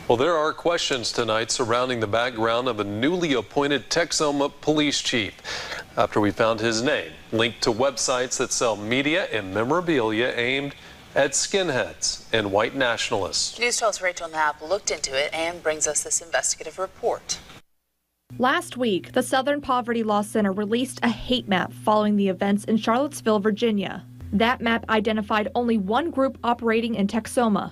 Well, there are questions tonight surrounding the background of a newly appointed Texoma police chief after we found his name linked to websites that sell media and memorabilia aimed at skinheads and white nationalists. News 12's Rachel Knapp looked into it and brings us this investigative report. Last week, the Southern Poverty Law Center released a hate map following the events in Charlottesville, Virginia. That map identified only one group operating in Texoma,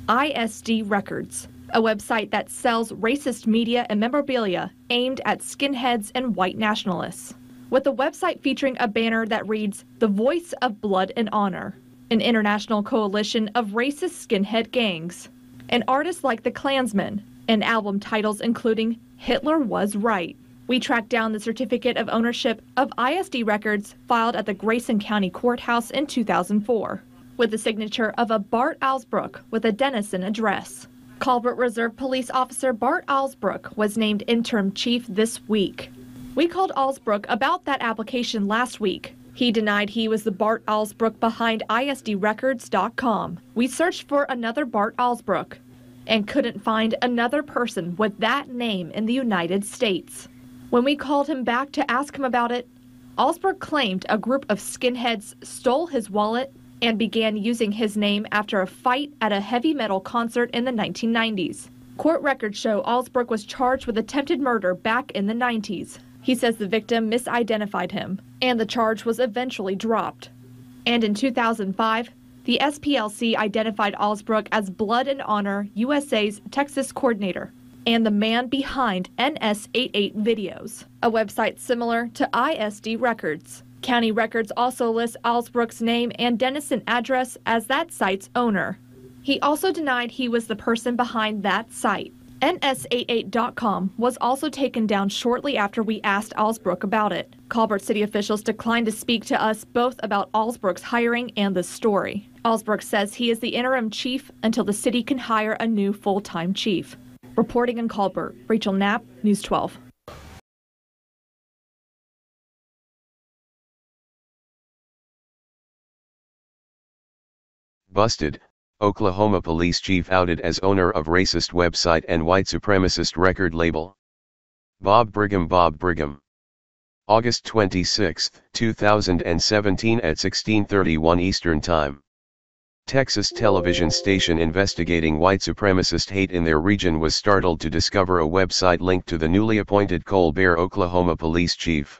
ISD Records, a website that sells racist media and memorabilia aimed at skinheads and white nationalists, with the website featuring a banner that reads, "The Voice of Blood and Honor," an international coalition of racist skinhead gangs, and artists like the Klansmen, and album titles including Hitler Was Right. We tracked down the certificate of ownership of ISD Records filed at the Grayson County Courthouse in 2004. With the signature of a Bart Alsbrook with a Denison address. Colbert Reserve Police Officer Bart Alsbrook was named interim chief this week. We called Alsbrook about that application last week. He denied he was the Bart Alsbrook behind ISDrecords.com. We searched for another Bart Alsbrook and couldn't find another person with that name in the United States. When we called him back to ask him about it, Alsbrook claimed a group of skinheads stole his wallet and began using his name after a fight at a heavy metal concert in the 1990s. Court records show Alsbrook was charged with attempted murder back in the 90s. He says the victim misidentified him, and the charge was eventually dropped. And in 2005, the SPLC identified Alsbrook as Blood and Honor USA's Texas coordinator and the man behind NS88 Videos, a website similar to ISD Records. County records also list Alsbrook's name and Denison address as that site's owner. He also denied he was the person behind that site. NS88.com was also taken down shortly after we asked Alsbrook about it. Colbert city officials declined to speak to us both about Alsbrook's hiring and the story. Alsbrook says he is the interim chief until the city can hire a new full-time chief. Reporting in Colbert, Rachel Knapp, News 12. Busted, Oklahoma police chief outed as owner of racist website and white supremacist record label. Bob Brigham. August 26, 2017 at 16:31 Eastern Time. Texas television station investigating white supremacist hate in their region was startled to discover a website linked to the newly appointed Colbert, Oklahoma police chief.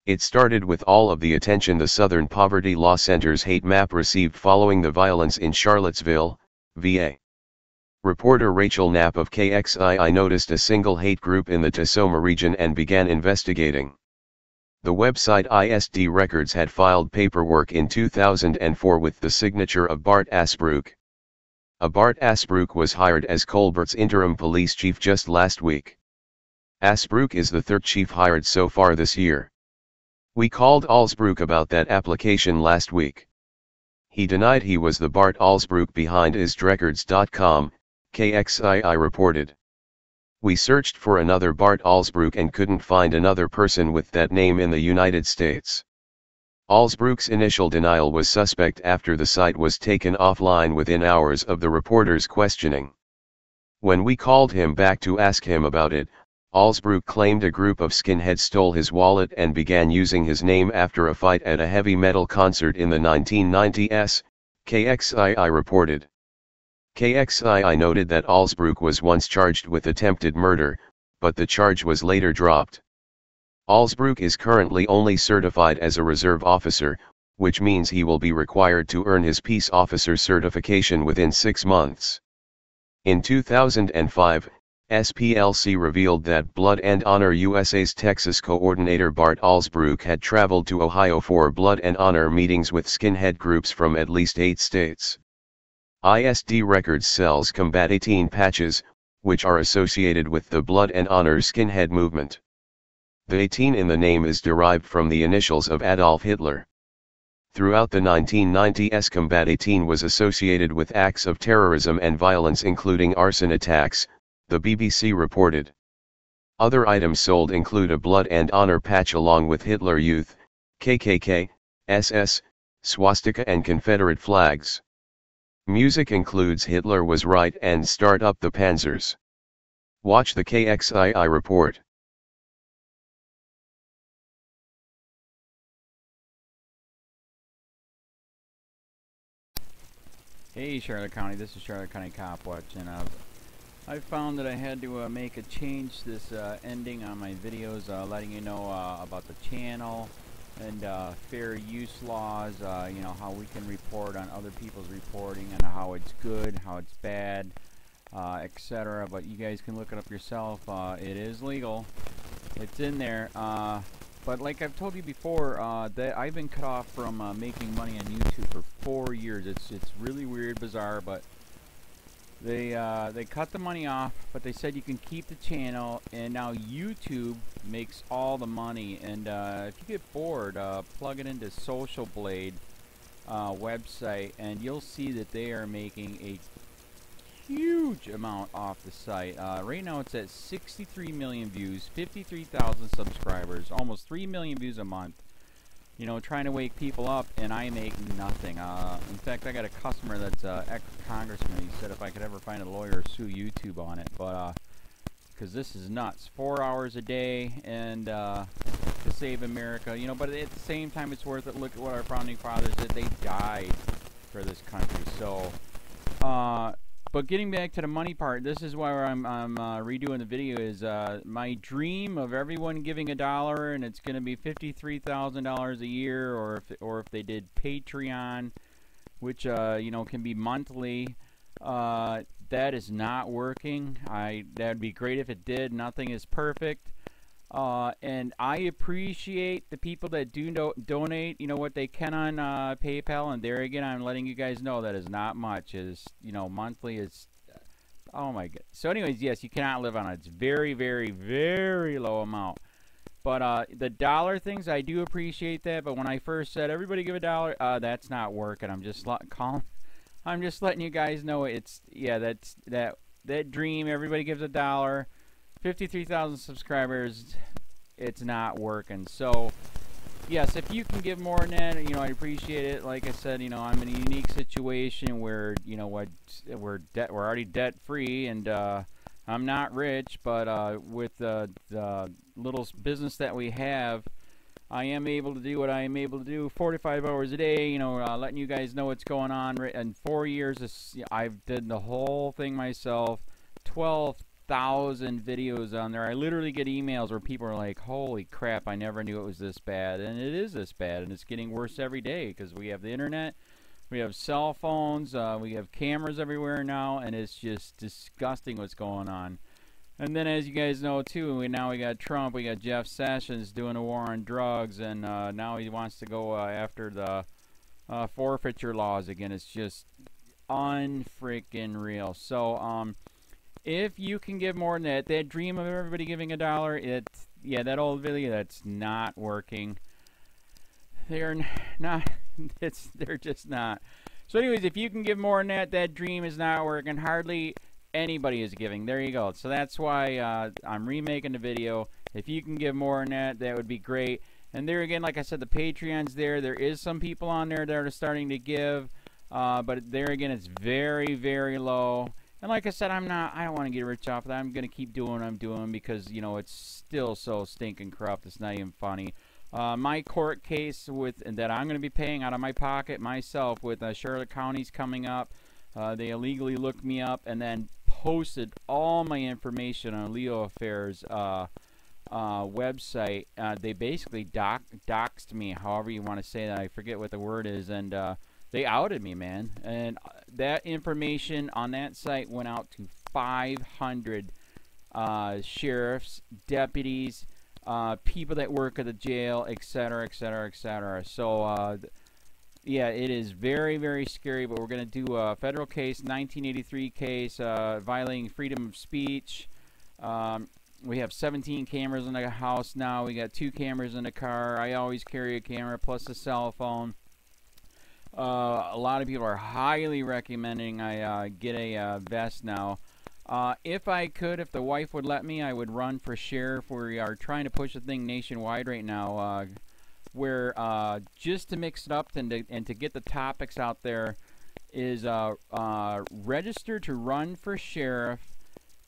It started with all of the attention the Southern Poverty Law Center's hate map received following the violence in Charlottesville, VA. Reporter Rachel Knapp of KXII noticed a single hate group in the Texoma region and began investigating. The website ISD Records had filed paperwork in 2004 with the signature of Bart Alsbrook. Bart Alsbrook was hired as Colbert's interim police chief just last week. Alsbrook is the third chief hired so far this year. We called Alsbrook about that application last week. He denied he was the Bart Alsbrook behind ISDrecords.com, KXII reported. We searched for another Bart Alsbrook and couldn't find another person with that name in the United States. Alsbrook's initial denial was suspect after the site was taken offline within hours of the reporter's questioning. When we called him back to ask him about it, Alsbrook claimed a group of skinheads stole his wallet and began using his name after a fight at a heavy metal concert in the 1990s, KXII reported. KXII noted that Alsbrook was once charged with attempted murder, but the charge was later dropped. Alsbrook is currently only certified as a reserve officer, which means he will be required to earn his peace officer certification within 6 months. In 2005, SPLC revealed that Blood and Honor USA's Texas coordinator Bart Alsbrook had traveled to Ohio for Blood and Honor meetings with skinhead groups from at least 8 states. ISD Records sells Combat 18 patches, which are associated with the Blood and Honor skinhead movement. The 18 in the name is derived from the initials of Adolf Hitler. Throughout the 1990s, Combat 18 was associated with acts of terrorism and violence including arson attacks, the BBC reported. Other items sold include a Blood and Honor patch along with Hitler Youth, KKK, SS, swastika and Confederate flags. Music includes Hitler Was Right and Start Up the Panzers. Watch the KXII report. Hey Charlotte County, this is Charlotte County COPWATCH, and I found that I had to make a change this ending on my videos, letting you know about the channel and fair use laws, you know, how we can report on other people's reporting and how it's good, how it's bad, etc. But you guys can look it up yourself. It is legal. It's in there. But like I've told you before, that I've been cut off from making money on YouTube for 4 years. It's really weird, bizarre, but they cut the money off, but they said you can keep the channel, and now YouTube makes all the money. And if you get bored, plug it into Social Blade website, and you'll see that they are making a huge amount off the site. Right now it's at 63 million views, 53,000 subscribers, almost 3 million views a month. You know, trying to wake people up, and I make nothing. In fact, I got a customer that's ex-congressman. He said if I could ever find a lawyer, sue YouTube on it. But because this is nuts, 4 hours a day, and to save America. You know, but at the same time, it's worth it. Look at what our founding fathers did. They died for this country. So, but getting back to the money part, this is why I'm redoing the video. Is my dream of everyone giving $1, and it's going to be $53,000 a year, or if they did Patreon, which you know, can be monthly. That is not working. That'd be great if it did. Nothing is perfect. And I appreciate the people that do donate, you know, what they can on PayPal. And there again, I'm letting you guys know that is not much. Is, you know, monthly is, oh my god. So anyways, yes, you cannot live on it. It's very, very, very low amount. But the dollar things, I do appreciate that. But when I first said everybody give $1, that's not working. I'm just letting you guys know it's, yeah, that's that dream. Everybody gives $1. 53,000 subscribers, it's not working. So, yes, if you can give more than that, you know, I appreciate it. Like I said, you know, I'm in a unique situation where, you know, we're already debt free, and I'm not rich, but with the little business that we have, I am able to do what I am able to do 45 hours a day, you know, letting you guys know what's going on. In 4 years, I've did the whole thing myself, 12,000 videos on there. I literally get emails where people are like, holy crap, I never knew it was this bad. And it is this bad, and it's getting worse every day because we have the internet, we have cell phones, we have cameras everywhere now, and it's just disgusting what's going on. And then, as you guys know too, now we got Trump, we got Jeff Sessions doing a war on drugs, and now he wants to go after the forfeiture laws again. It's just unfreaking real. So if you can give more than that dream of everybody giving $1, yeah, that old video, that's not working. They're not, they're just not. So anyways, if you can give more than that dream is not working. Hardly anybody is giving. There you go. So that's why I'm remaking the video. If you can give more than that, that would be great. And there again, like I said, the Patreon's there. There is some people on there that are starting to give, but there again, it's very, very low. And like I said, I don't want to get rich off of that. I'm going to keep doing what I'm doing because, you know, it's still so stinking corrupt. It's not even funny. My court case that I'm going to be paying out of my pocket myself with Charlotte County's coming up. They illegally looked me up and then posted all my information on LEOAFFAIRS website. They basically doxed me, however you want to say that. I forget what the word is, and they outed me, man. And that information on that site went out to 500 sheriffs, deputies, people that work at the jail, etc., etc., etc. So, yeah, it is very, very scary, but we're going to do a federal case, 1983 case, violating freedom of speech. We have 17 cameras in the house now. We got 2 cameras in the car. I always carry a camera plus a cell phone. A lot of people are highly recommending I get a vest now. If I could, if the wife would let me, I would run for sheriff. We are trying to push the thing nationwide right now, where just to mix it up and to get the topics out there, is register to run for sheriff,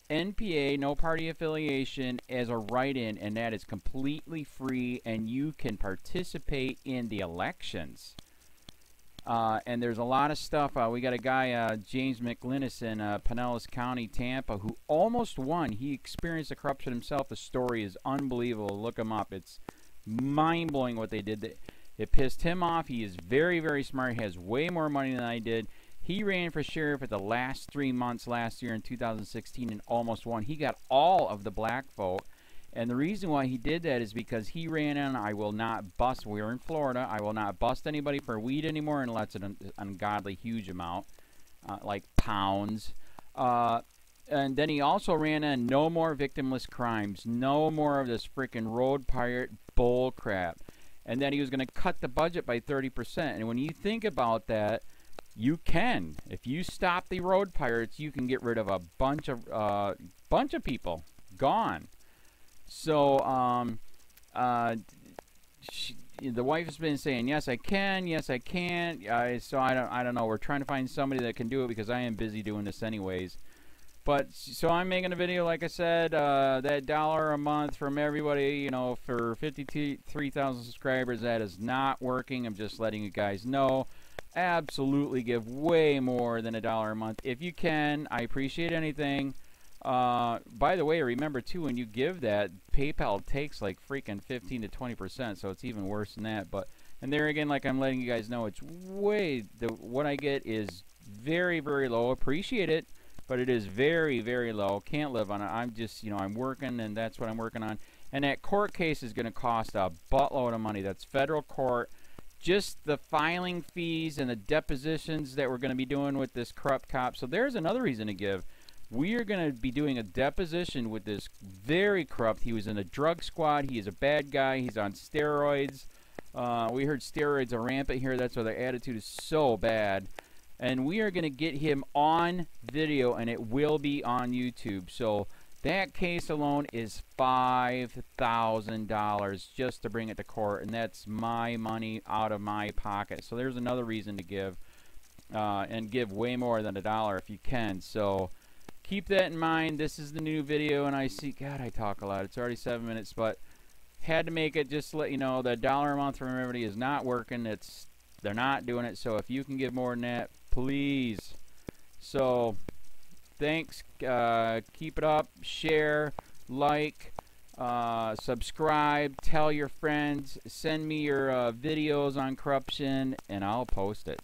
NPA, no party affiliation, as a write-in, and that is completely free, and you can participate in the elections. And there's a lot of stuff. We got a guy, James McLinnis in Pinellas County, Tampa, who almost won. He experienced the corruption himself. The story is unbelievable. Look him up. It's mind-blowing what they did. It pissed him off. He is very, very smart. He has way more money than I did. He ran for sheriff at the last 3 months last year in 2016 and almost won. He got all of the black vote. And the reason why he did that is because he ran on, I will not bust, we're in Florida, I will not bust anybody for weed anymore unless it's an ungodly huge amount, like pounds. And then he also ran on no more victimless crimes, no more of this freaking road pirate bull crap. And then he was going to cut the budget by 30%. And when you think about that, you can. If you stop the road pirates, you can get rid of a bunch of people. Gone. So, the wife has been saying, yes, I can, yes, I can't. So I don't know. We're trying to find somebody that can do it because I am busy doing this anyways. But, so I'm making a video, like I said, that $1 a month from everybody, you know, for 53,000 subscribers, that is not working. I'm just letting you guys know. Absolutely give way more than $1 a month. If you can, I appreciate anything. By the way, remember too, when you give that, PayPal takes like freaking 15 to 20%, so it's even worse than that. But, and there again, like I'm letting you guys know, it's way, what I get is very, very low. Appreciate it, but it is very, very low. Can't live on it. I'm just, you know, I'm working, and that's what I'm working on. And that court case is going to cost a buttload of money. That's federal court. Just the filing fees and the depositions that we're going to be doing with this corrupt cop. So there's another reason to give. We are going to be doing a deposition with this very corrupt. He was in a drug squad. He is a bad guy. He's on steroids. We heard steroids are rampant here. That's why their attitude is so bad. And we are going to get him on video, and it will be on YouTube. So that case alone is $5,000 just to bring it to court, and that's my money out of my pocket. So there's another reason to give, and give way more than $1 if you can. So keep that in mind. This is the new video, and I see, God, I talk a lot. It's already 7 minutes, but had to make it just to let you know that $1 a month from everybody is not working. They're not doing it. So if you can give more than that, please. So thanks. Keep it up. Share, like, subscribe, tell your friends, send me your videos on corruption, and I'll post it.